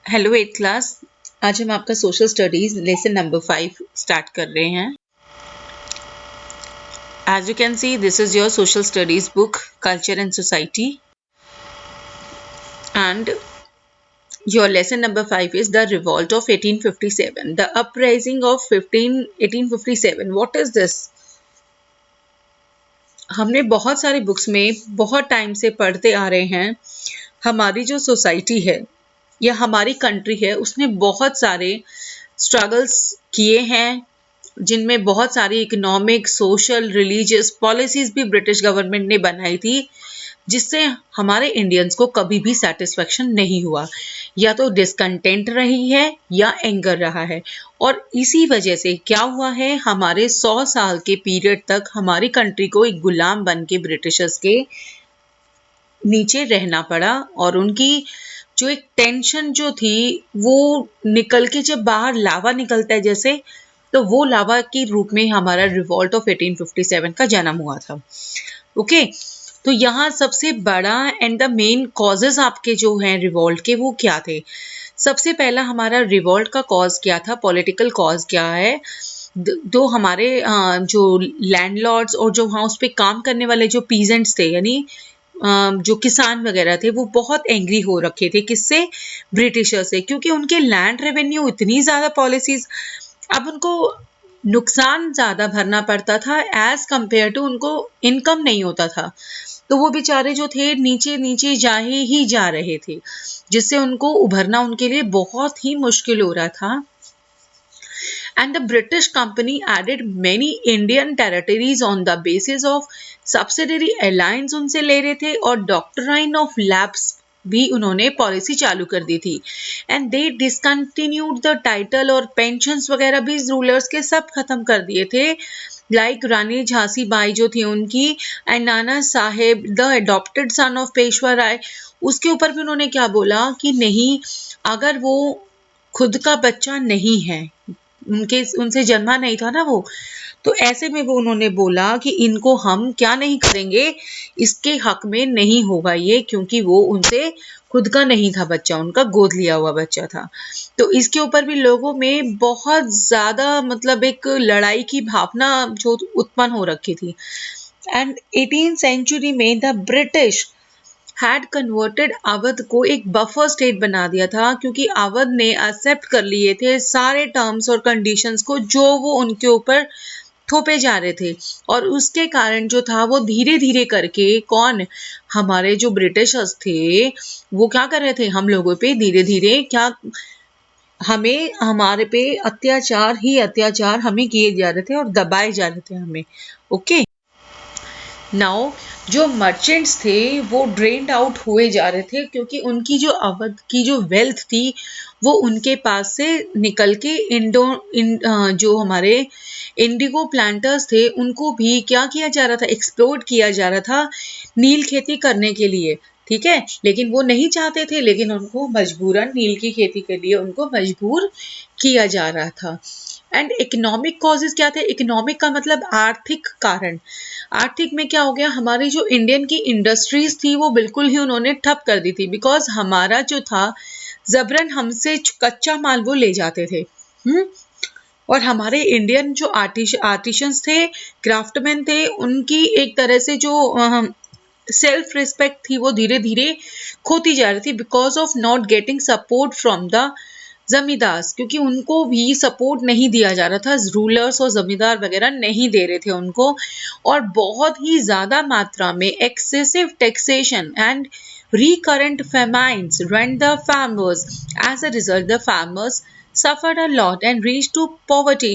Hello eight class. आज हम आपका social studies lesson number 5 start कर रहे हैं। As you can see this is your social studies book culture and society and your lesson number 5 is the revolt of 1857, the uprising of 1857। What is this? हमने बहुत सारी books में बहुत time से पढ़ते आ रहे हैं। हमारी जो सोसाइटी है या हमारी कंट्री है उसने बहुत सारे स्ट्रगल्स किए हैं, जिनमें बहुत सारी इकोनॉमिक, सोशल, रिलीजियस पॉलिसीज भी ब्रिटिश गवर्नमेंट ने बनाई थी, जिससे हमारे इंडियंस को कभी भी सेटिस्फेक्शन नहीं हुआ। या तो डिसकंटेंट रही है या एंगर रहा है। और इसी वजह से क्या हुआ है, हमारे 100 साल के पीरियड तक हमारी कंट्री को एक गुलाम बन के ब्रिटिशर्स के नीचे रहना पड़ा। और उनकी जो एक टेंशन जो थी वो निकल के जब बाहर लावा निकलता है जैसे, तो वो लावा के रूप में हमारा रिवॉल्ट ऑफ 1857 का जन्म हुआ था। ओके, तो यहाँ सबसे बड़ा एंड द मेन कॉजेज आपके जो हैं रिवॉल्ट के, वो क्या थे? सबसे पहला हमारा रिवॉल्ट का कॉज क्या था, पॉलिटिकल कॉज क्या है? दो हमारे जो लैंडलॉर्ड्स और जो वहाँ उस पर काम करने वाले जो पीजेंट्स थे, यानी जो किसान वगैरह थे, वो बहुत एंग्री हो रखे थे। किससे? ब्रिटिशर से, क्योंकि उनके लैंड रेवेन्यू इतनी ज्यादा पॉलिसीज, अब उनको नुकसान ज्यादा भरना पड़ता था एज कंपेयर टू उनको इनकम नहीं होता था। तो वो बेचारे जो थे नीचे नीचे जा रहे थे, जिससे उनको उभरना उनके लिए बहुत ही मुश्किल हो रहा था। And the British company added many Indian territories on the basis of subsidiary alliance उनसे ले रहे थे, और doctrine of lapse भी उन्होंने पॉलिसी चालू कर दी थी। And they discontinued the title, और पेंशन्स वगैरह भी रूलर्स के सब खत्म कर दिए थे। लाइक रानी झांसी बाई जो थी उनकी, and Nana Saheb the adopted son of Peshwa Rai, उसके ऊपर भी उन्होंने क्या बोला कि नहीं, अगर वो खुद का बच्चा नहीं है, उनसे जन्मा नहीं था ना वो, तो ऐसे में वो उन्होंने बोला कि इनको हम क्या नहीं करेंगे, इसके हक में नहीं होगा ये, क्योंकि वो उनसे खुद का नहीं था बच्चा, उनका गोद लिया हुआ बच्चा था। तो इसके ऊपर भी लोगों में बहुत ज्यादा मतलब एक लड़ाई की भावना जो उत्पन्न हो रखी थी। एंड 18th सेंचुरी में the British had converted Awadh को एक बफर स्टेट बना दिया था, क्योंकि अवध ने एक्सेप्ट कर लिए थे सारे टर्म्स और कंडीशंस को जो वो उनके ऊपर थोपे जा रहे थे। और उसके कारण जो था वो धीरे धीरे करके कौन, हमारे जो ब्रिटिशर्स थे, वो क्या कर रहे थे, हम लोगों पे धीरे धीरे क्या, हमें हमारे पे अत्याचार ही अत्याचार हमें किए जा रहे थे और दबाए जा रहे थे हमें। ओके, नाउ जो मर्चेंट्स थे वो ड्रेन्ड आउट हुए जा रहे थे, क्योंकि उनकी जो अवध की जो वेल्थ थी वो उनके पास से निकल के जो हमारे इंडिगो प्लांटर्स थे उनको भी क्या किया जा रहा था, एक्सप्लोर्ट किया जा रहा था नील खेती करने के लिए। ठीक है, लेकिन वो नहीं चाहते थे, लेकिन उनको मजबूरन नील की खेती के लिए उनको मजबूर किया जा रहा था। एंड इकोनॉमिक कॉजेज क्या थे? इकोनॉमिक का मतलब आर्थिक कारण। आर्थिक में क्या हो गया, हमारी जो इंडियन की इंडस्ट्रीज थी वो बिल्कुल ही उन्होंने ठप कर दी थी, बिकॉज हमारा जो था जबरन हमसे कच्चा माल वो ले जाते थे। और हमारे इंडियन जो आर्टिशंस थे, क्राफ्टमैन थे, उनकी एक तरह से जो सेल्फ रिस्पेक्ट थी वो धीरे धीरे खोती जा रही थी, because of not getting support from the जमींदार, क्योंकि उनको भी सपोर्ट नहीं दिया जा रहा था, रूलर्स और जमींदार वगैरह नहीं दे रहे थे उनको। और बहुत ही ज्यादा मात्रा में excessive taxation and recurrent famines rent the farmers. As a result, the farmers suffered a lot and reached to poverty.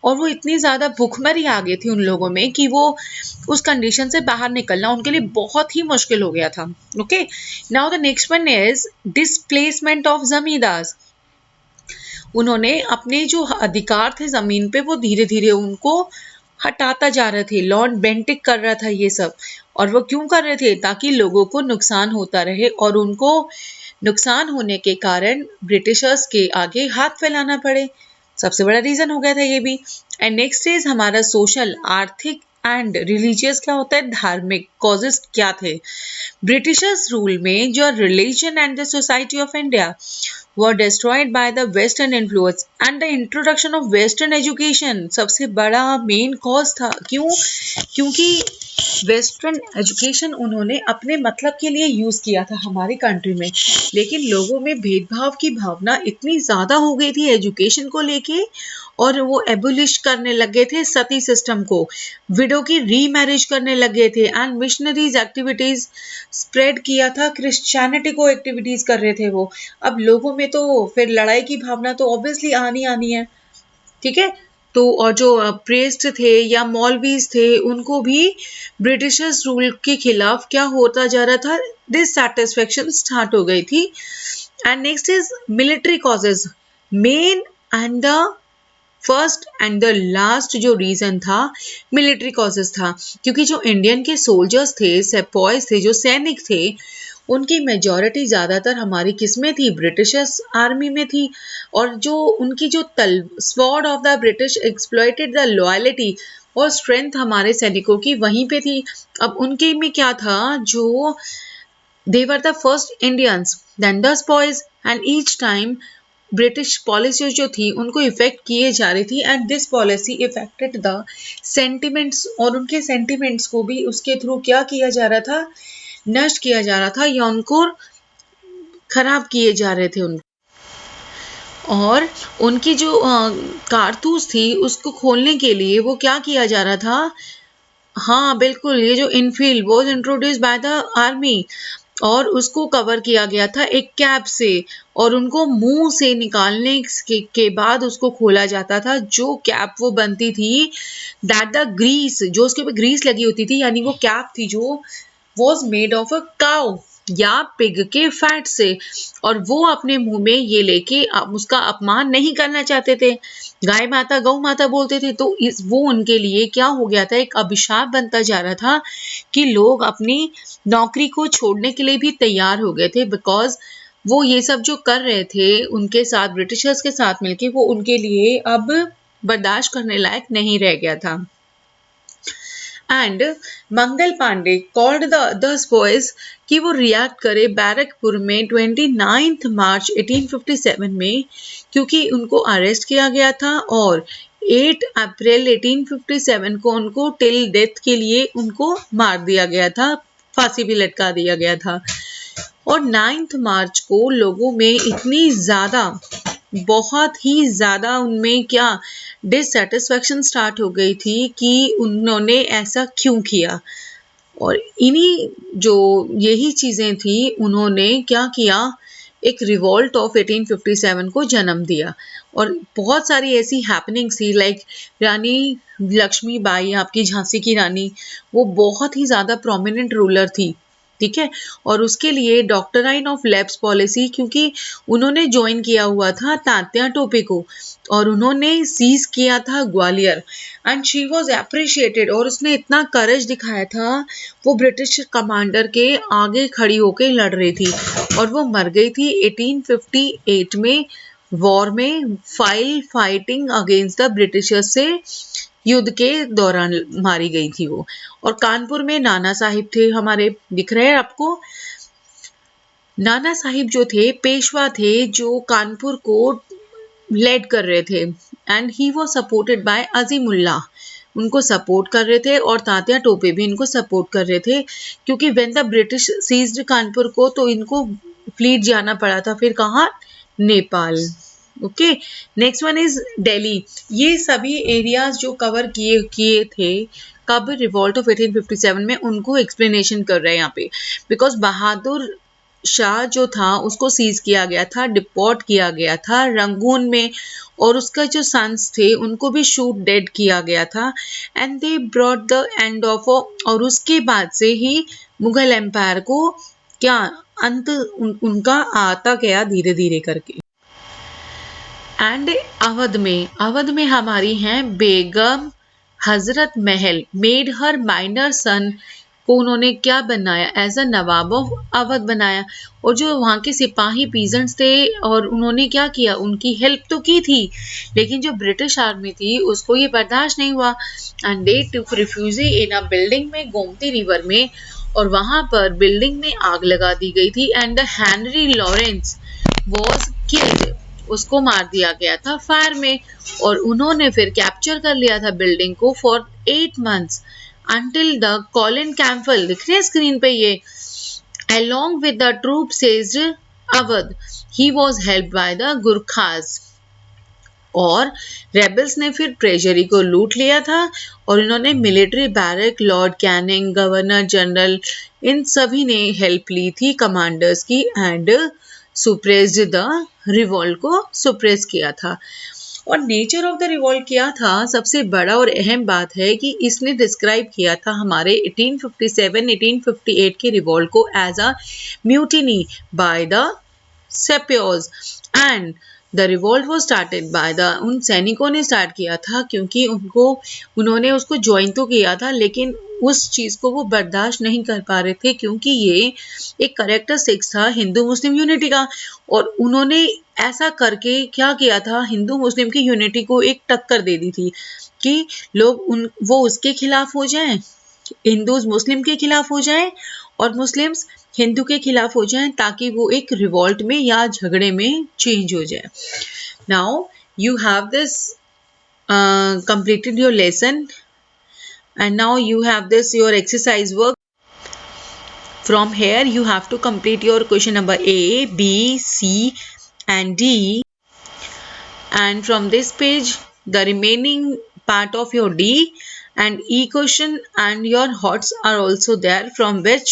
और वो इतनी ज्यादा भूखमरी आ गई थी उन लोगों में कि वो उस कंडीशन से बाहर निकलना उनके लिए बहुत ही मुश्किल हो गया था। Okay, now the next one is displacement of जमींदार। उन्होंने अपने जो अधिकार थे जमीन पे वो धीरे धीरे उनको हटाता जा रहे थे। लॉर्ड बेंटिक कर रहा था ये सब, और वो क्यों कर रहे थे? ताकि लोगों को नुकसान होता रहे, और उनको नुकसान होने के कारण ब्रिटिशर्स के आगे हाथ फैलाना पड़े। सबसे बड़ा रीजन हो गया था ये भी। एंड नेक्स्ट इज हमारा सोशल, आर्थिक एंड रिलीजियस क्या होता है, धार्मिक कॉजेस क्या थे? ब्रिटिशर्स रूल में जो religion and the society of India, were destroyed by the western influence and the introduction of western education सबसे बड़ा मेन कॉज था। क्यों? क्योंकि वेस्टर्न एजुकेशन उन्होंने अपने मतलब के लिए यूज किया था हमारी कंट्री में, लेकिन लोगों में भेदभाव की भावना इतनी ज्यादा हो गई थी एजुकेशन को लेके, और वो एबोलिश करने लगे थे सती सिस्टम को, विडो की रीमैरिज करने लगे थे, एंड मिशनरीज एक्टिविटीज स्प्रेड किया था, क्रिश्चियनिटी को एक्टिविटीज कर रहे थे वो। अब लोगों में तो फिर लड़ाई की भावना तो ऑब्वियसली आनी है, ठीक है। तो और जो प्रेस्ट थे या मौलवीज थे उनको भी ब्रिटिशर्स रूल के खिलाफ क्या होता जा रहा था, डिससैटिस्फैक्शन स्टार्ट हो गई थी। And next is military causes, main and the first and the last जो रीजन था मिलिट्री कॉजेज था, क्योंकि जो इंडियन के सोल्जर्स थे, सेपॉयज थे, जो सैनिक थे, उनकी मेजॉरिटी ज्यादातर हमारी किसमें थी, ब्रिटिशर्स आर्मी में थी, और जो उनकी जो sword of the British exploited the loyalty और स्ट्रेंथ हमारे सैनिकों की वहीं पे थी। अब उनके में क्या था, जो they were the first Indians then the sepoys, and each time British policy जो थी उनको इफेक्ट किए जा रही थी, and this policy effected the sentiments, और उनके सेंटिमेंट्स को भी उसके थ्रू क्या किया जा रहा था, नष्ट किया जा रहा था या उनको खराब किए जा रहे थे और उनकी जो कारतूस थी उसको खोलने के लिए वो क्या किया जा रहा था, हाँ बिल्कुल, ये जो Enfield was introduce by the army, और उसको कवर किया गया था एक कैप से, और उनको मुंह से निकालने के बाद उसको खोला जाता था। जो कैप वो बनती थी, दैट द ग्रीस, जो उसके ऊपर ग्रीस लगी होती थी, यानी वो कैप थी जो was made of a cow या पिग के फैट से, और वो अपने मुंह में ये लेके उसका अपमान नहीं करना चाहते थे, गाय माता गौ माता बोलते थे, तो वो उनके लिए क्या हो गया था, एक अभिशाप बनता जा रहा था कि लोग अपनी नौकरी को छोड़ने के लिए भी तैयार हो गए थे, बिकॉज वो ये सब जो कर रहे थे उनके साथ, ब्रिटिशर्स के साथ मिलके, वो उनके लिए अब बर्दाश्त करने लायक नहीं रह गया था। And Mangal Pandey called the others boys कि वो रिएक्ट करे बैरकपुर में 29 मार्च 1857 में, क्योंकि उनको अरेस्ट किया गया था, और 8 अप्रैल 1857 को उनको टिल डेथ के लिए उनको मार दिया गया था, फांसी भी लटका दिया गया था। और 9 मार्च को लोगों में इतनी ज्यादा, बहुत ही ज्यादा उनमें क्या डिससैटिस्फैक्शन स्टार्ट हो गई थी कि उन्होंने ऐसा क्यों किया, और इन्हीं जो यही चीजें थी, उन्होंने क्या किया, एक रिवॉल्ट ऑफ 1857 को जन्म दिया। और बहुत सारी ऐसी हैपनिंग्स थी, लाइक रानी लक्ष्मीबाई, आपकी झांसी की रानी, वो बहुत ही ज्यादा प्रोमिनेंट रूलर थी, ठीक है। और उसके लिए डॉक्टराइन ऑफ लैप्स पॉलिसी, क्योंकि उन्होंने ज्वाइन किया हुआ था तात्या टोपे को, और उन्होंने सीज किया था Gwalior, and she was appreciated, और उसने इतना करेज दिखाया था, वो ब्रिटिश कमांडर के आगे खड़ी होकर लड़ रही थी, और वो मर गई थी 1858 में वॉर में, फाइटिंग अगेंस्ट द ब्रिटिशर्स से, युद्ध के दौरान मारी गई थी वो। और कानपुर में नाना साहिब थे हमारे, दिख रहे हैं आपको, नाना साहिब जो थे पेशवा थे, जो कानपुर को लेड कर रहे थे, and he was supported by Azimullah, उनको सपोर्ट कर रहे थे, और तात्या टोपे भी इनको सपोर्ट कर रहे थे, क्योंकि when the British seized Kanpur को, तो इनको फ्लीट जाना पड़ा था, फिर कहाँ, Nepal. Okay, next one is Delhi. ये सभी एरियाज जो कवर किए थे कब, रिवॉल्ट ऑफ 1857 में, उनको एक्सप्लेनेशन कर रहे हैं यहाँ पे, बिकॉज बहादुर शाह जो था उसको सीज किया गया था, डिपोर्ट किया गया था रंगून में, और उसका जो सन्स थे उनको भी शूट डेड किया गया था, and they brought the end of, और उसके बाद से ही मुगल एम्पायर को क्या अंत उनका आता गया धीरे धीरे करके। एंड अवध में हमारी हैं Begum Hazrat Mahal, made her minor सन को उन्होंने क्या बनाया, as a nawab of Awadh बनाया, और जो वहाँ के सिपाही पीजेंट्स थे, और उन्होंने क्या किया, उनकी हेल्प तो की थी, लेकिन जो ब्रिटिश आर्मी थी उसको ये बर्दाश्त नहीं हुआ, and they took refugee in a building में गोमती रिवर में, और वहां पर बिल्डिंग में आग लगा दी गई थी, and the Henry Lawrence was killed, उसको मार दिया गया था फायर में, और उन्होंने फिर कैप्चर कर लिया था बिल्डिंग को for 8 months until the Colin Campbell, दिख रहे हैं स्क्रीन पे ये, along with the troops seized Awadh, he was helped by the Gurkhas. और रेबल्स ने फिर ट्रेजरी को लूट लिया था और इन्होंने military barrack, Lord Canning, governor general, इन सभी ने हेल्प ली थी कमांडर्स की एंड सुप्रेस्ड द रिवॉल्ट को सुप्रेस किया था। और नेचर ऑफ द रिवॉल्ट क्या था, सबसे बड़ा और अहम बात है कि इसने डिस्क्राइब किया था हमारे 1857-1858 के रिवॉल्ट को as a mutiny by the sepoys and the revolt वो स्टार्टेड बाय द, उन सैनिकों ने स्टार्ट किया था क्योंकि उन्होंने उसको ज्वाइन तो किया था लेकिन उस चीज़ को वो बर्दाश्त नहीं कर पा रहे थे क्योंकि ये एक कैरेक्टरिस्टिक्स था हिंदू मुस्लिम यूनिटी का। और उन्होंने ऐसा करके क्या किया था, हिंदू मुस्लिम की यूनिटी को एक टक्कर दे दी थी कि वो उसके खिलाफ हो जाएं, हिंदूज मुस्लिम के खिलाफ हो जाएं और मुस्लिम्स हिंदू के खिलाफ हो जाएं, ताकि वो एक रिवॉल्ट में या झगड़े में चेंज हो जाए। Now you have this completed your lesson and now you have this your exercise work. From here you have to complete your question number A, B, C and D, and from this page the remaining part of your D and E question and your HOTS are also there, from which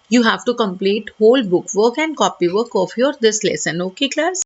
you have to complete whole book work and copy work of your this lesson. Okay class?